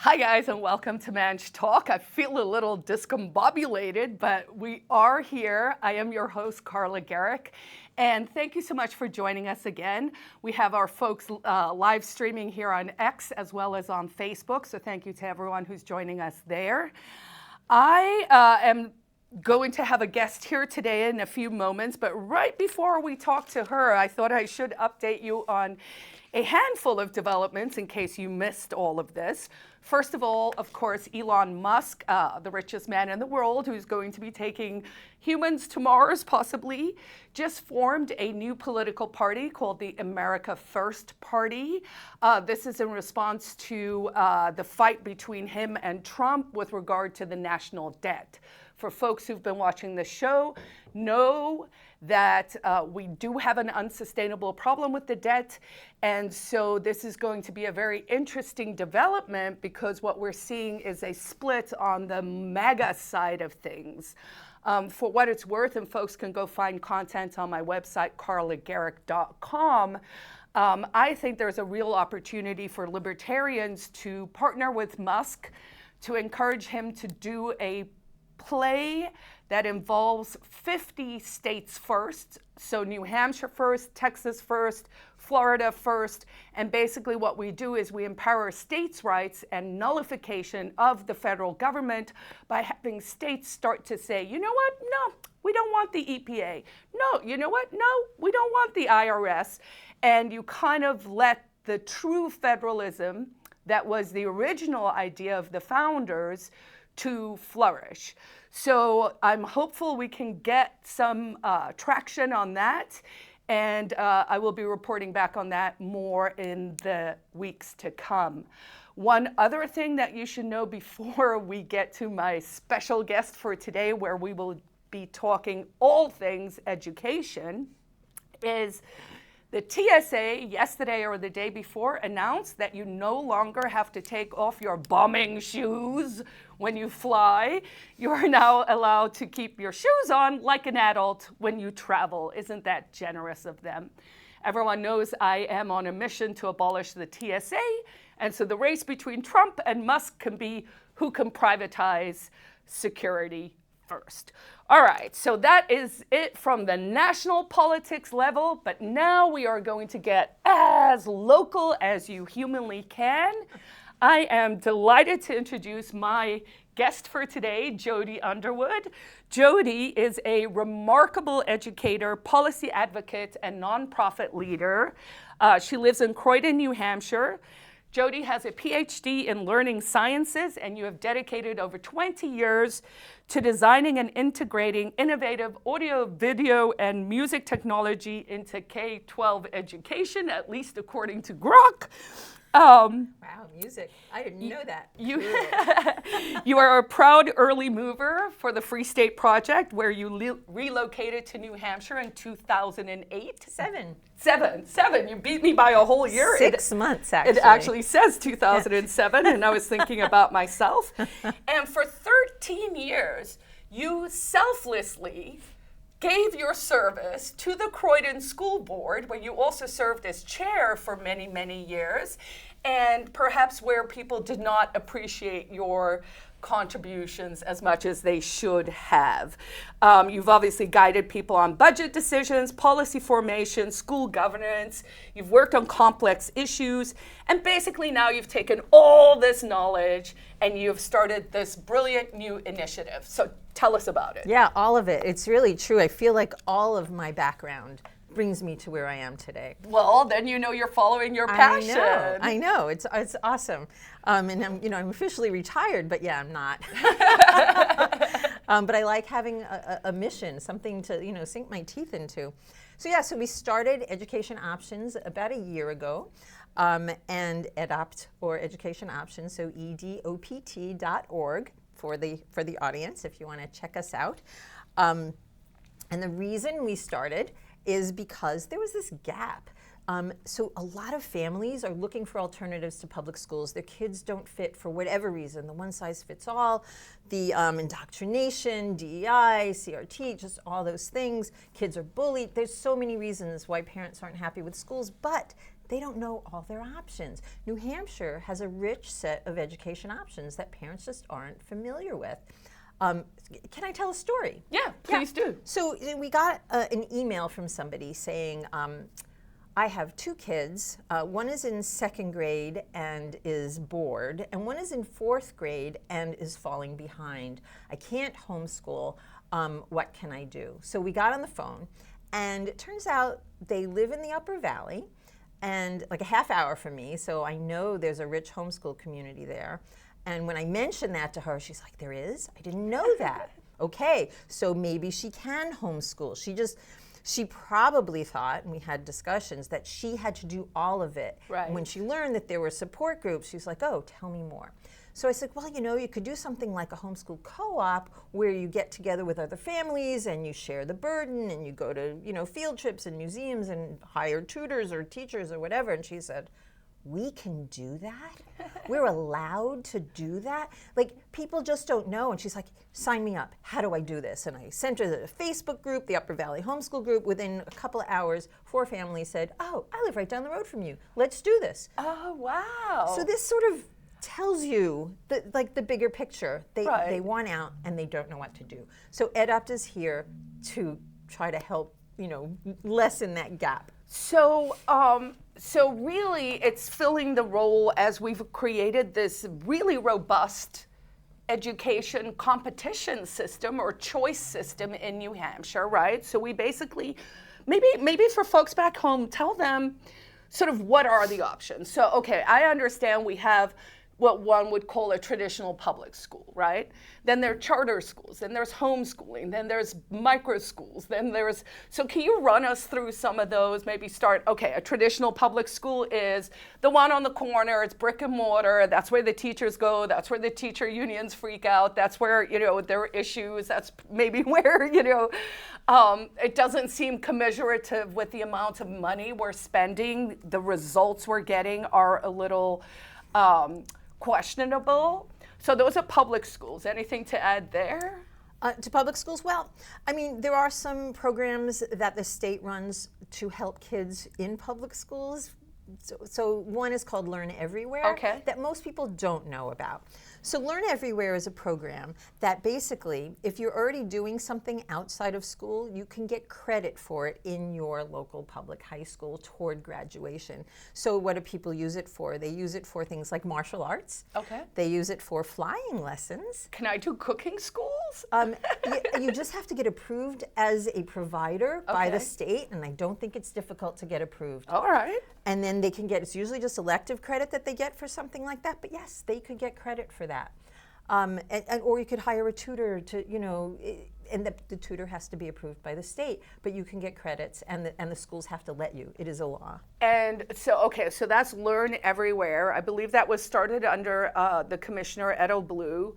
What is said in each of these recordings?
Hi guys, and welcome to Manch Talk. I feel a little discombobulated, but we are here. I am your host, Carla Gericke, and thank you so much for joining us again. We have our folks live streaming here on X as well as on Facebook, so thank you to everyone who's joining us there. I am going to have a guest here today in a few moments, but right before we talk to her, I thought I should update you on a handful of developments in case you missed all of this. First of all, of course, Elon Musk, the richest man in the world, who's going to be taking humans to Mars, possibly, just formed a new political party called the America First Party. This is in response to the fight between him and Trump with regard to the national debt. For folks who've been watching the show, know that we do have an unsustainable problem with the debt. And so this is going to be a very interesting development because what we're seeing is a split on the MAGA side of things. For what it's worth, and folks can go find content on my website, carlagericke.com, I think there's a real opportunity for libertarians to partner with Musk to encourage him to do a play that involves 50 states first, so New Hampshire first, Texas first, Florida first, and basically what we do is we empower states' rights and nullification of the federal government by having states start to say, you know what, no, we don't want the EPA. No, you know what, no, we don't want the IRS. And you kind of let the true federalism that was the original idea of the founders to flourish. So I'm hopeful we can get some traction on that, and I will be reporting back on that more in the weeks to come. One other thing that you should know before we get to my special guest for today, where we will be talking all things education, is the TSA yesterday or the day before announced that you no longer have to take off your bombing shoes when you fly. You are now allowed to keep your shoes on like an adult when you travel. Isn't that generous of them? Everyone knows I am on a mission to abolish the TSA, and so the race between Trump and Musk can be who can privatize security first. All right, so that is it from the national politics level, but now we are going to get as local as you humanly can. I am delighted to introduce my guest for today, Jody Underwood. Jody is a remarkable educator, policy advocate, and nonprofit leader. She lives in Croydon, New Hampshire. Jody has a PhD in learning sciences, and you have dedicated over 20 years to designing and integrating innovative audio, video, and music technology into K-12 education, at least according to Grok. Wow, music. I didn't know that. You are a proud early mover for the Free State Project, where you relocated to New Hampshire in 2008. Seven. You beat me by a whole year. 6 months, actually. It actually says 2007, and I was thinking about myself. And for 13 years, you selflessly gave your service to the Croydon School Board, where you also served as chair for many, many years, and perhaps where people did not appreciate your contributions as much as they should have. You've obviously guided people on budget decisions, policy formation, school governance. You've worked on complex issues, and basically now you've taken all this knowledge and you've started this brilliant new initiative. So tell us about it. Yeah, all of it. It's really true. I feel like all of my background brings me to where I am today. Well, then you know you're following your passion. I know. It's awesome. And I'm officially retired, but yeah, I'm not. But I like having a mission, something to sink my teeth into. So we started Education Options about a year ago, and EdOpt, or Education Options, so EDOPT.org for the audience if you want to check us out. And the reason we started is because there was this gap. So a lot of families are looking for alternatives to public schools. Their kids don't fit for whatever reason. The one size fits all, the indoctrination, DEI, CRT, just all those things. Kids are bullied. There's so many reasons why parents aren't happy with schools, but they don't know all their options. New Hampshire has a rich set of education options that parents just aren't familiar with. Can I tell a story? Yeah, please do. So we got an email from somebody saying, I have 2 kids. One is in 2nd grade and is bored, and one is in 4th grade and is falling behind. I can't homeschool. What can I do? So we got on the phone, and it turns out they live in the Upper Valley, and like a half hour from me, so I know there's a rich homeschool community there. And when I mentioned that to her, she's like, there is? I didn't know that. Okay, so maybe she can homeschool. She probably thought, and we had discussions, that she had to do all of it. Right. And when she learned that there were support groups, she's like, oh, tell me more. So I said, well, you could do something like a homeschool co-op where you get together with other families and you share the burden and you go to, field trips and museums and hire tutors or teachers or whatever. And she said, we can do that? We're allowed to do that? Like, people just don't know. And she's like, sign me up. How do I do this? And I sent her the Facebook group, the Upper Valley Homeschool Group. Within a couple of hours, 4 families said, oh, I live right down the road from you. Let's do this. Oh, wow. So this sort of tells you the bigger picture. They want out and they don't know what to do. So EdOpt is here to try to help, lessen that gap. So, so really, it's filling the role as we've created this really robust education competition system or choice system in New Hampshire, right? So we basically, maybe for folks back home, tell them sort of what are the options. So, okay, I understand we have what one would call a traditional public school, right? Then there are charter schools, then there's homeschooling, then there's micro schools, so can you run us through some of those? Maybe start, okay, a traditional public school is the one on the corner, it's brick and mortar, that's where the teachers go, that's where the teacher unions freak out, that's where, there are issues, that's maybe where, it doesn't seem commiserative with the amount of money we're spending. The results we're getting are a little, questionable. So those are public schools. Anything to add there? To public schools? Well, there are some programs that the state runs to help kids in public schools. So one is called Learn Everywhere, okay, that most people don't know about. So Learn Everywhere is a program that basically, if you're already doing something outside of school, you can get credit for it in your local public high school toward graduation. So what do people use it for? They use it for things like martial arts. Okay. They use it for flying lessons. Can I do cooking schools? You just have to get approved as a provider by the state, and I don't think it's difficult to get approved. All right. And then they can get, it's usually just elective credit that they get for something like that, but yes, they could get credit for that. Or you could hire a tutor to, and the tutor has to be approved by the state, but you can get credits, and the schools have to let you. It is a law. And so, okay, so that's Learn Everywhere. I believe that was started under the Commissioner, Edo Blue.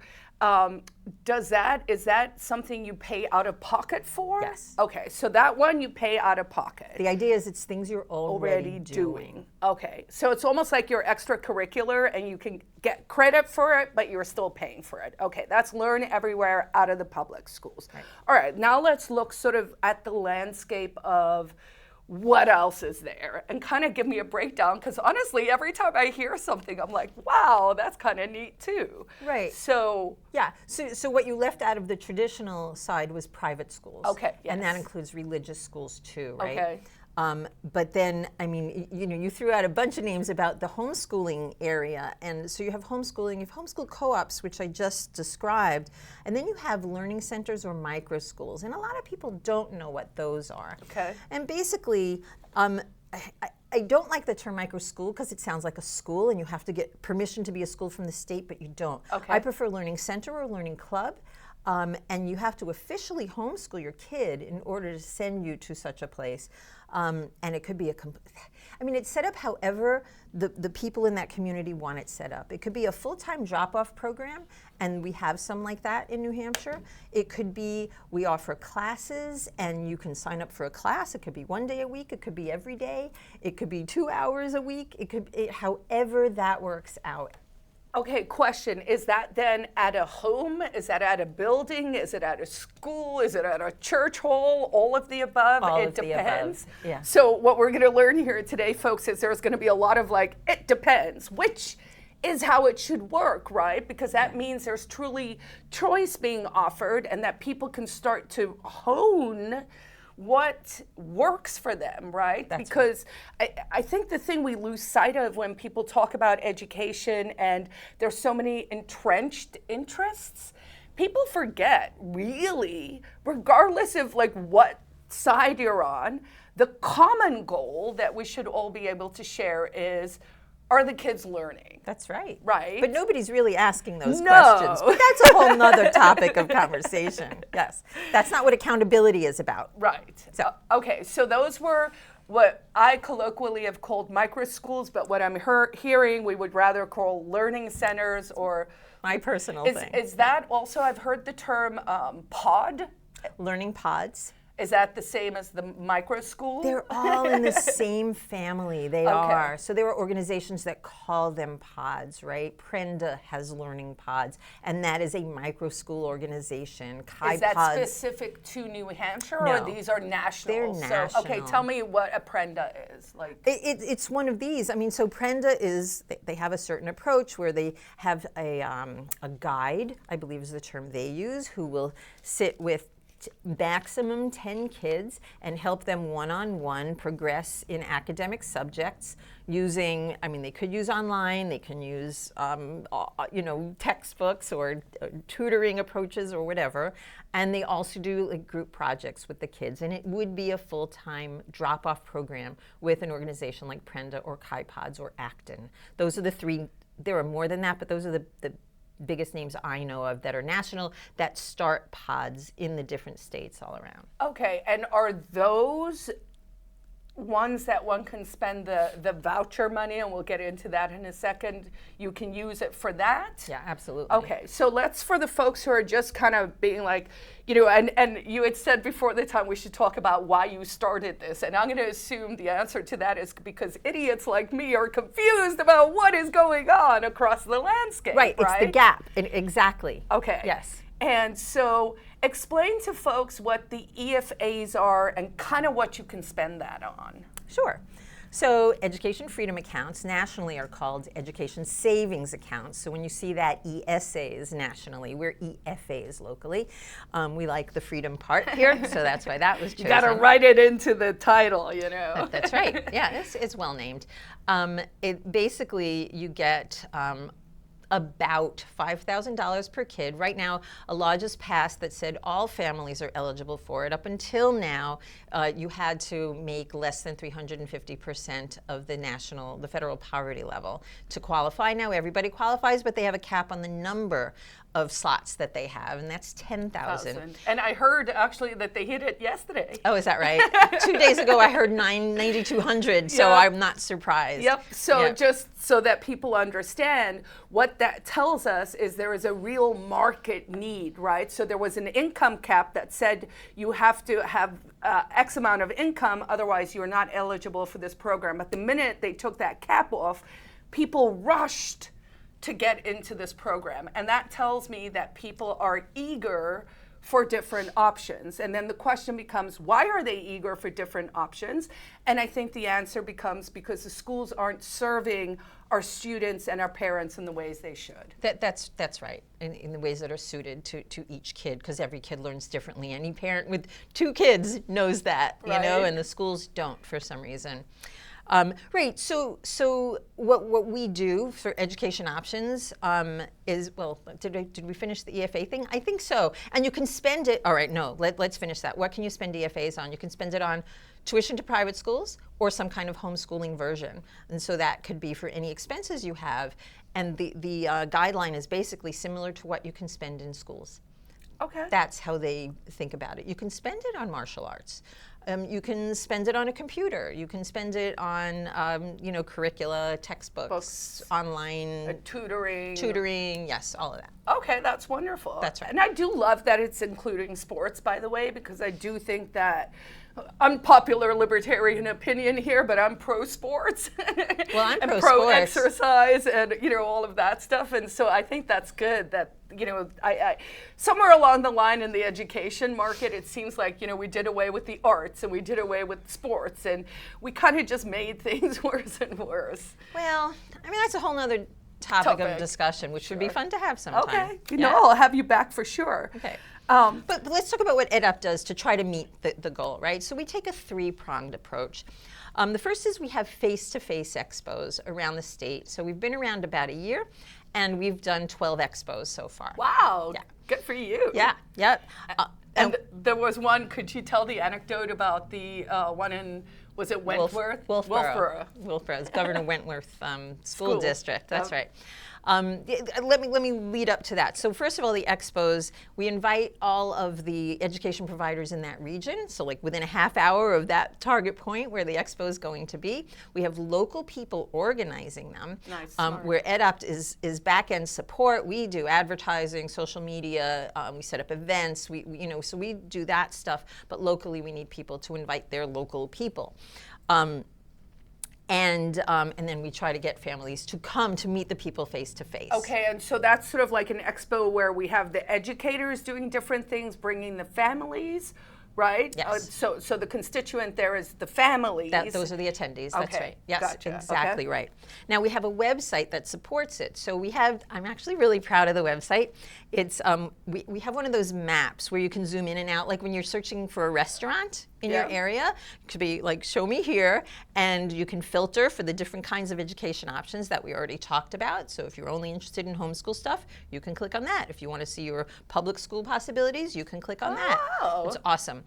Is that something you pay out of pocket for? Yes. Okay, so that one you pay out of pocket. The idea is it's things you're already doing. Okay, so it's almost like you're extracurricular and you can get credit for it, but you're still paying for it. Okay, that's Learn Everywhere out of the public schools. Right. All right, now let's look sort of at the landscape of what else is there and kind of give me a breakdown, because honestly, every time I hear something, I'm like, wow, that's kind of neat too. Right. So yeah, so what you left out of the traditional side was private schools. Okay, yes. And that includes religious schools too, right? Okay. But then, you threw out a bunch of names about the homeschooling area. And so you have homeschooling, you have homeschool co-ops, which I just described. And then you have learning centers or micro schools. And a lot of people don't know what those are. Okay. And basically, I don't like the term micro school because it sounds like a school and you have to get permission to be a school from the state, but you don't. Okay. I prefer learning center or learning club. And you have to officially homeschool your kid in order to send you to such a place. And it could be it's set up however the people in that community want it set up. It could be a full-time drop-off program, and we have some like that in New Hampshire. It could be we offer classes, and you can sign up for a class. It could be 1 day a week. It could be every day. It could be 2 hours a week. It could however that works out. Okay, question. Is that then at a home? Is that at a building? Is it at a school? Is it at a church hall? All of the above? All it of the depends. above, yeah. So what we're going to learn here today, folks, is there's going to be a lot of like, it depends, which is how it should work, right? Because that means there's truly choice being offered and that people can start to hone what works for them, right? Because I think the thing we lose sight of when people talk about education and there's so many entrenched interests, people forget really, regardless of like what side you're on, the common goal that we should all be able to share is, are the kids learning? That's right. Right. But nobody's really asking those questions. But that's a whole nother topic of conversation. Yes. That's not what accountability is about. Right. So, okay, so those were what I colloquially have called micro schools, but what I'm hearing we would rather call learning centers or... My personal thing. Is that also, I've heard the term pod? Learning pods. Is that the same as the micro school? They're all in the same family. They are. So there are organizations that call them pods, right? Prenda has learning pods, and that is a micro school organization. Is that specific to New Hampshire, or these are national? They're national. Okay, tell me what a Prenda is. Like, it's one of these. I mean, so Prenda is, they have a certain approach where they have a guide, I believe is the term they use, who will sit with maximum 10 kids and help them one-on-one progress in academic subjects using, I mean, they could use online, they can use, textbooks or tutoring approaches or whatever. And they also do like group projects with the kids. And it would be a full-time drop-off program with an organization like Prenda or KaiPods or Acton. Those are the three. There are more than that, but those are the biggest names I know of that are national that start pods in the different states all around. Okay, and are those ones that one can spend the voucher money, and we'll get into that in a second, you can use it for that? Yeah, absolutely. Okay, so let's, for the folks who are just kind of being like, and you had said before the time we should talk about why you started this, and I'm going to assume the answer to that is because idiots like me are confused about what is going on across the landscape, right? It's the gap, exactly. Okay. Yes. And so explain to folks what the EFAs are and kind of what you can spend that on. Sure. So education freedom accounts nationally are called education savings accounts. So when you see that ESAs nationally, we're EFAs locally. We like the freedom part here, so that's why that was chosen. You got to write it into the title, That's right. Yeah, it's well named. Basically, you get about $5,000 per kid. Right now, a law just passed that said all families are eligible for it. Up until now, you had to make less than 350% of the federal poverty level to qualify. Now everybody qualifies, but they have a cap on the number of slots that they have, and that's 10,000. And I heard actually that they hit it yesterday. Oh, is that right? 2 days ago I heard 9,200, so I'm not surprised. Yep, so just so that people understand, what that tells us is there is a real market need, right? So there was an income cap that said you have to have X amount of income, otherwise you're not eligible for this program. But the minute they took that cap off, people rushed to get into this program. And that tells me that people are eager for different options. And then the question becomes, why are they eager for different options? And I think the answer becomes because the schools aren't serving our students and our parents in the ways they should. That's right, in the ways that are suited to each kid, because every kid learns differently. Any parent with 2 kids knows that, and the schools don't for some reason. Right, so what we do for education options is, well, did we finish the EFA thing? I think so. And you can spend it, all right, no, let's finish that. What can you spend EFAs on? You can spend it on tuition to private schools or some kind of homeschooling version. And so that could be for any expenses you have. And the guideline is basically similar to what you can spend in schools. Okay. That's how they think about it. You can spend it on martial arts. You can spend it on a computer. You can spend it on, curricula, textbooks, online tutoring. Yes, all of that. Okay, that's wonderful. That's right. And I do love that it's including sports, by the way, because I do think that unpopular libertarian opinion here, but I'm pro sports. Well, I'm and pro exercise and all of that stuff. And so I think that's good that I somewhere along the line in the education market, it seems like we did away with the arts and we did away with sports and we kind of just made things worse and worse. Well, I mean that's a whole nother topic of discussion, which would be fun to have sometime. Okay, I'll have you back for sure. Okay. But let's talk about what EdOpt does to try to meet the goal, right? So we take a three-pronged approach. The first is we have face-to-face expos around the state. So we've been around about a year, and we've done 12 expos so far. Wow, yeah. Good for you. Yeah, yep. And there was one, could you tell the anecdote about the one in, was it Wentworth? Wolfboro. It's Governor Wentworth School District, that's right. Let me lead up to that. So first of all, the expos, we invite all of the education providers in that region. So like within a half hour of that target point where the expo is going to be, we have local people organizing them. Nice. Where EdOpt is back-end support. We do advertising, social media. We set up events. So we do that stuff. But locally, we need people to invite their local people. And then we try to get families to come to meet the people face to face. Okay, and so that's sort of like an expo where we have the educators doing different things, bringing the families, right? Yes. So the constituent there is the families. Those are the attendees, that's right. Yes, gotcha. Exactly right. Now we have a website that supports it. So I'm actually really proud of the website. It's, we have one of those maps where you can zoom in and out, like when you're searching for a restaurant in your area. It could be like, show me here, and you can filter for the different kinds of education options that we already talked about. So if you're only interested in homeschool stuff, you can click on that. If you want to see your public school possibilities, you can click on that. It's awesome.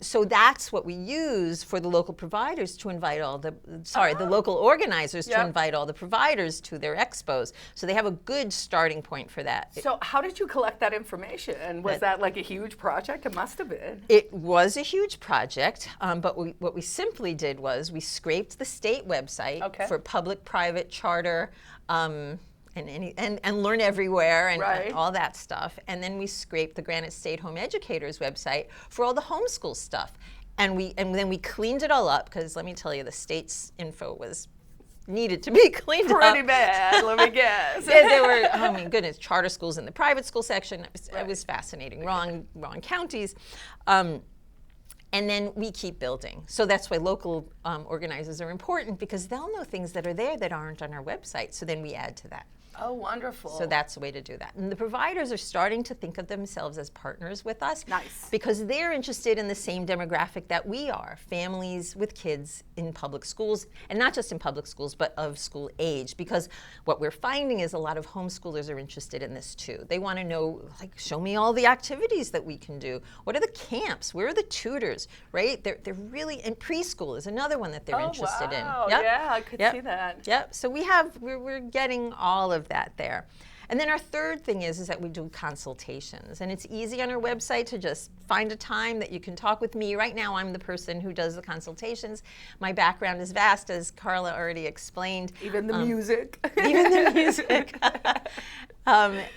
So that's what we use for the local providers to invite the local organizers to invite all the providers to their expos. So they have a good starting point for that. So how did you collect that information? Was that like a huge project? It must have been. It was a huge project, but what we simply did was we scraped the state website for public, private, charter, and Learn Everywhere and all that stuff. And then we scraped the Granite State Home Educators website for all the homeschool stuff. And then we cleaned it all up, because let me tell you, the state's info needed to be cleaned up. Pretty bad, let me guess. There were, oh my goodness, charter schools in the private school section. It was fascinating. Wrong counties. And then we keep building. So that's why local organizers are important, because they'll know things that are there that aren't on our website. So then we add to that. Oh, wonderful. So that's the way to do that. And the providers are starting to think of themselves as partners with us. Nice. Because they're interested in the same demographic that we are, families with kids in public schools, and not just in public schools, but of school age. Because what we're finding is a lot of homeschoolers are interested in this too. They want to know, like, show me all the activities that we can do. What are the camps? Where are the tutors, right? They're really, and preschool is another one that they're interested in. Yeah, I could see that. Yep, so we're getting all of that there. And then our third thing is that we do consultations. And it's easy on our website to just find a time that you can talk with me. Right now, I'm the person who does the consultations. My background is vast, as Carla already explained. Even the music. Even the music.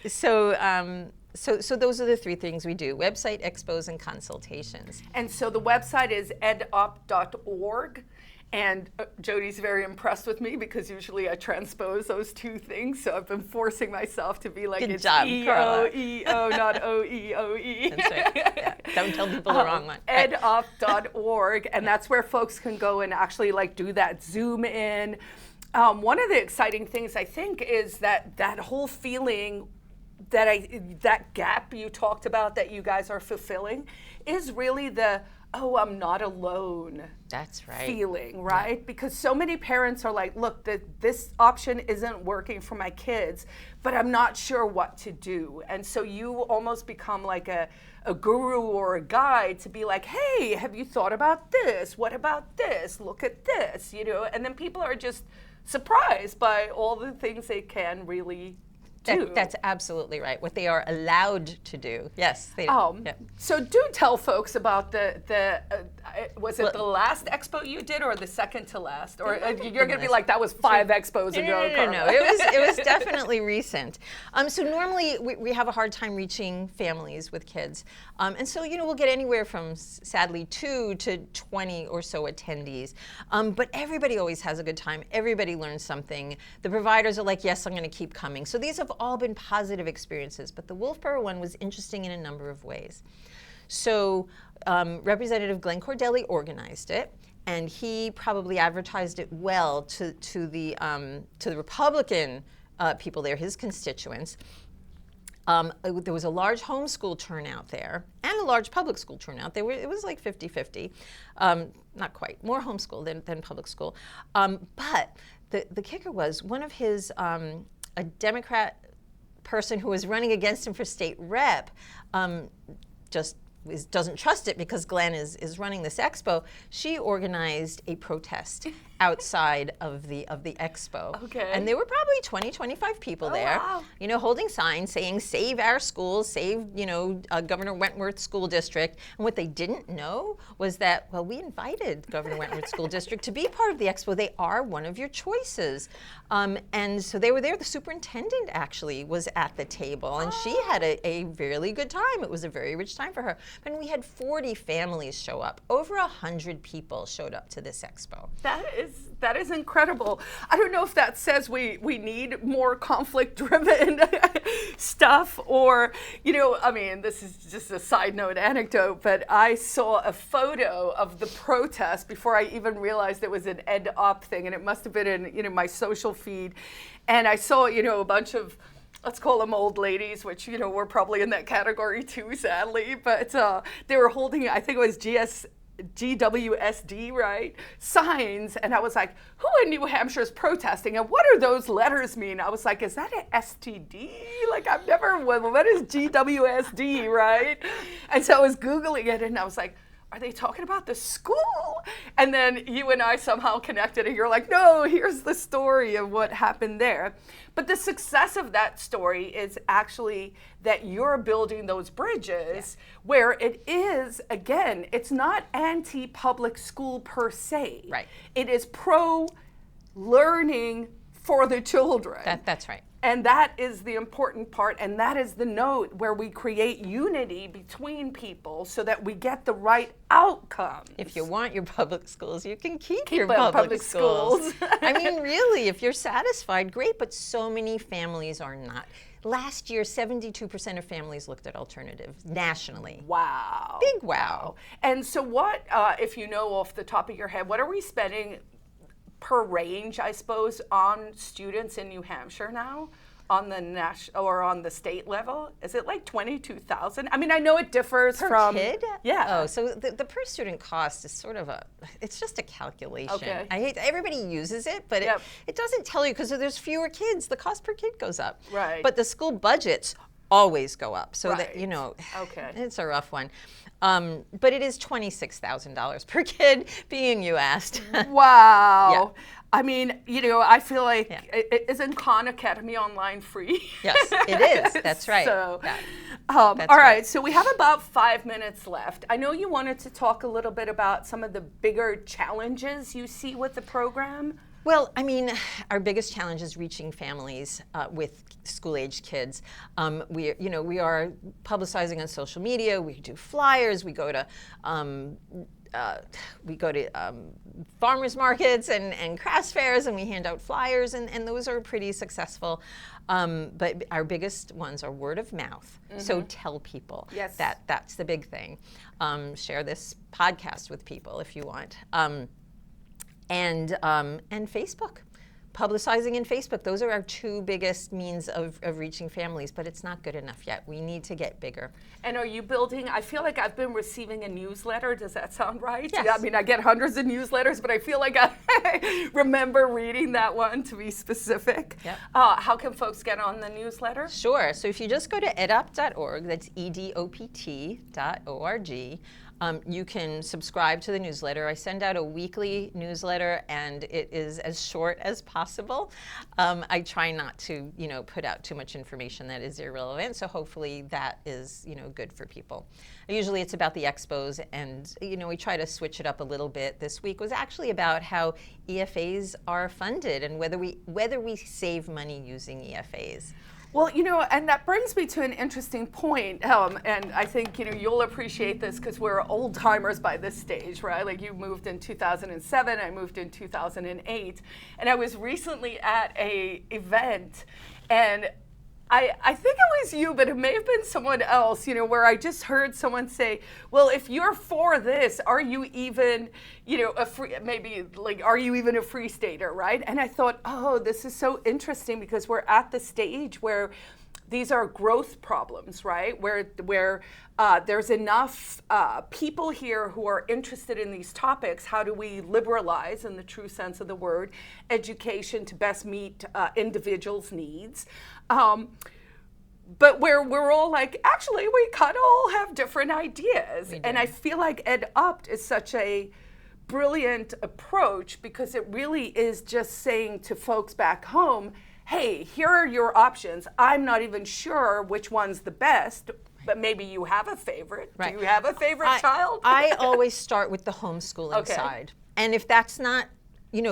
So those are the three things we do: website, expos, and consultations. And so the website is edopt.org. And Jody's very impressed with me, because usually I transpose those two things. So I've been forcing myself to be like, Good it's job, E-O-E-O, not O-E-O-E. That's right. Yeah. Don't tell people the wrong one. edopt.org, and that's where folks can go and actually like do that Zoom in. One of the exciting things I think is that whole feeling that gap you talked about that you guys are fulfilling is really the, oh, I'm not alone. That's right. Feeling, right? Yeah. Because so many parents are like, look, this option isn't working for my kids, but I'm not sure what to do. And so you almost become like a guru or a guide to be like, hey, have you thought about this? What about this? Look at this, and then people are just surprised by all the things they can really do. That's absolutely right. What they are allowed to do. Yes. So do tell folks about was it the last expo you did, or the second to last? Or you're going to be like, that was 5 expos ago. No. It was definitely recent. So normally we have a hard time reaching families with kids. And so, we'll get anywhere from, sadly, 2 to 20 or so attendees. But everybody always has a good time. Everybody learns something. The providers are like, yes, I'm going to keep coming. So these have all been positive experiences. But the Wolfboro one was interesting in a number of ways. So Representative Glenn Cordelli organized it. And he probably advertised it well to the Republican people there, his constituents. There was a large homeschool turnout there and a large public school turnout. It was like 50-50, not quite, more homeschool than public school. But the kicker was one of his, a Democrat person who was running against him for state rep, doesn't trust it because Glenn is running this expo. She organized a protest outside of the expo. Okay. And there were probably 20, 25 people there, wow. Holding signs saying, save our schools, save, Governor Wentworth School District. And what they didn't know was that, well, we invited Governor Wentworth School District to be part of the expo. They are one of your choices. And so they were there. The superintendent actually was at the table, and she had a really good time. It was a very rich time for her. And we had 40 families show up. Over 100 people showed up to this expo. That is incredible. I don't know if that says we need more conflict-driven stuff, or, this is just a side note anecdote, but I saw a photo of the protest before I even realized it was an EdOpt thing, and it must have been in my social feed. And I saw, a bunch of, let's call them old ladies, which, we're probably in that category too, sadly, but they were holding, I think it was GWSD, right? Signs. And I was like, who in New Hampshire is protesting? And what do those letters mean? I was like, is that an STD? Like, I've never, what is GWSD, right? And so I was Googling it, and I was like, are they talking about the school? And then you and I somehow connected, and you're like, no, here's the story of what happened there. But the success of that story is actually that you're building those bridges where it is, again, it's not anti-public school per se. Right. It is pro-learning for the children. That's right. And that is the important part, and that is the note where we create unity between people so that we get the right outcomes. If you want your public schools, you can keep your public schools. I mean, really, if you're satisfied, great, but so many families are not. Last year, 72% of families looked at alternatives nationally. Wow. Big wow. And so what, if you know off the top of your head, what are we spending per range, I suppose, on students in New Hampshire now, on the national or on the state level? Is it like 22,000? I mean, I know it differs per kid. Yeah. Oh, so the per student cost is sort of it's just a calculation. Okay. Everybody uses it, but it doesn't tell you because there's fewer kids. The cost per kid goes up. Right. But the school budgets always go up, so that Okay. It's a rough one. But it is $26,000 per kid, being you asked. Wow. Yeah. I mean, I feel like isn't Khan Academy online free? Yes, it is. That's right. So, that's all right. right. So we have about 5 minutes left. I know you wanted to talk a little bit about some of the bigger challenges you see with the program. Well, I mean, our biggest challenge is reaching families with school-aged kids. We are publicizing on social media. We do flyers. We go to farmers markets and crafts fairs, and we hand out flyers, and those are pretty successful. But our biggest ones are word of mouth. Mm-hmm. So tell people. Yes. That's the big thing. Share this podcast with people if you want. And Facebook, publicizing in Facebook. Those are our 2 biggest means of reaching families, but it's not good enough yet. We need to get bigger. And are you building, I feel like I've been receiving a newsletter. Does that sound right? Yes. I mean, I get hundreds of newsletters, but I feel like I remember reading that one, to be specific. Yep. How can folks get on the newsletter? Sure. So if you just go to edopt.org, that's EDOPT.org, You can subscribe to the newsletter. I send out a weekly newsletter, and it is as short as possible. I try not to, put out too much information that is irrelevant, so hopefully that is, good for people. Usually it's about the expos, and, we try to switch it up a little bit. This week was actually about how EFAs are funded and whether we save money using EFAs. Well, and that brings me to an interesting point, and I think, you'll appreciate this because we're old timers by this stage, right? Like you moved in 2007, I moved in 2008, and I was recently at a event, and I think it was you, but it may have been someone else, where I just heard someone say, well, if you're for this, are you even, are you even a free stater, right? And I thought, oh, this is so interesting because we're at the stage where these are growth problems, right? Where there's enough people here who are interested in these topics. How do we liberalize, in the true sense of the word, education to best meet individuals' needs? But where we're all like, actually, we kind of all have different ideas. And I feel like EdOpt is such a brilliant approach because it really is just saying to folks back home, hey, here are your options. I'm not even sure which one's the best, but maybe you have a favorite. Right. Do you have a favorite child? I always start with the homeschooling side. And if that's not,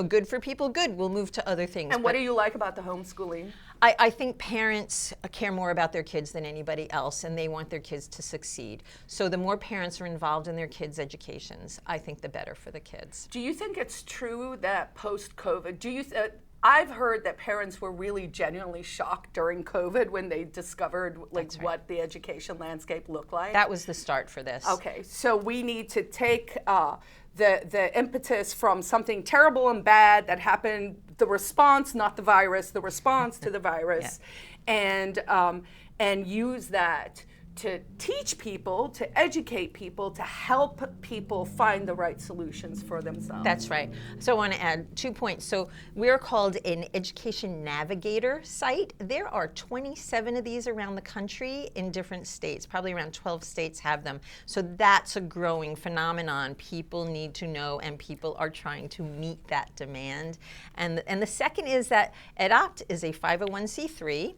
good for people, good, we'll move to other things. And what do you like about the homeschooling? I think parents care more about their kids than anybody else, and they want their kids to succeed. So the more parents are involved in their kids' educations, I think the better for the kids. Do you think it's true that post-COVID, I've heard that parents were really genuinely shocked during COVID when they discovered what the education landscape looked like? That was the start for this. Okay, so we need to take the impetus from something terrible and bad that happened, the response, not the virus, the response to the virus, and use that to teach people, to educate people, to help people find the right solutions for themselves. That's right. So I want to add 2 points. So we're called an education navigator site. There are 27 of these around the country in different states. Probably around 12 states have them. So that's a growing phenomenon. People need to know, and people are trying to meet that demand. And the second is that EdOpt is a 501c3.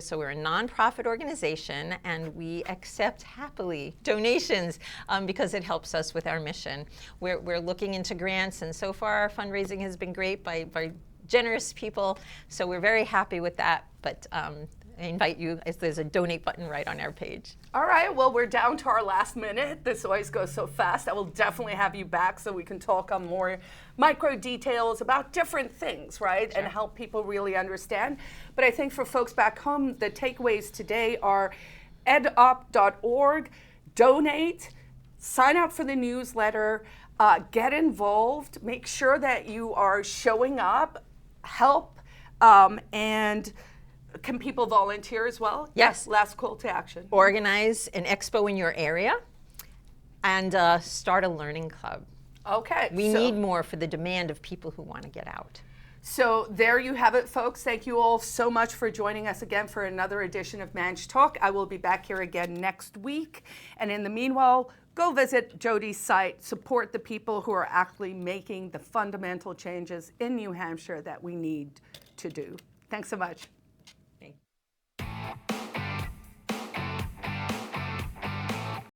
So we're a nonprofit organization, and we accept happily donations because it helps us with our mission. We're looking into grants, and so far our fundraising has been great by generous people, so we're very happy with that. But I invite you, there's a donate button right on our page. All right, well, we're down to our last minute. This always goes so fast. I will definitely have you back so we can talk on more micro details about different things, right? Sure. And help people really understand. But I think for folks back home, the takeaways today are edopt.org, donate, sign up for the newsletter, get involved, make sure that you are showing up, help, and can people volunteer as well? Yes. Last call to action. Organize an expo in your area and start a learning club. Okay. We need more for the demand of people who want to get out. So there you have it, folks. Thank you all so much for joining us again for another edition of Manch Talk. I will be back here again next week. And in the meanwhile, go visit Jody's site, support the people who are actually making the fundamental changes in New Hampshire that we need to do. Thanks so much.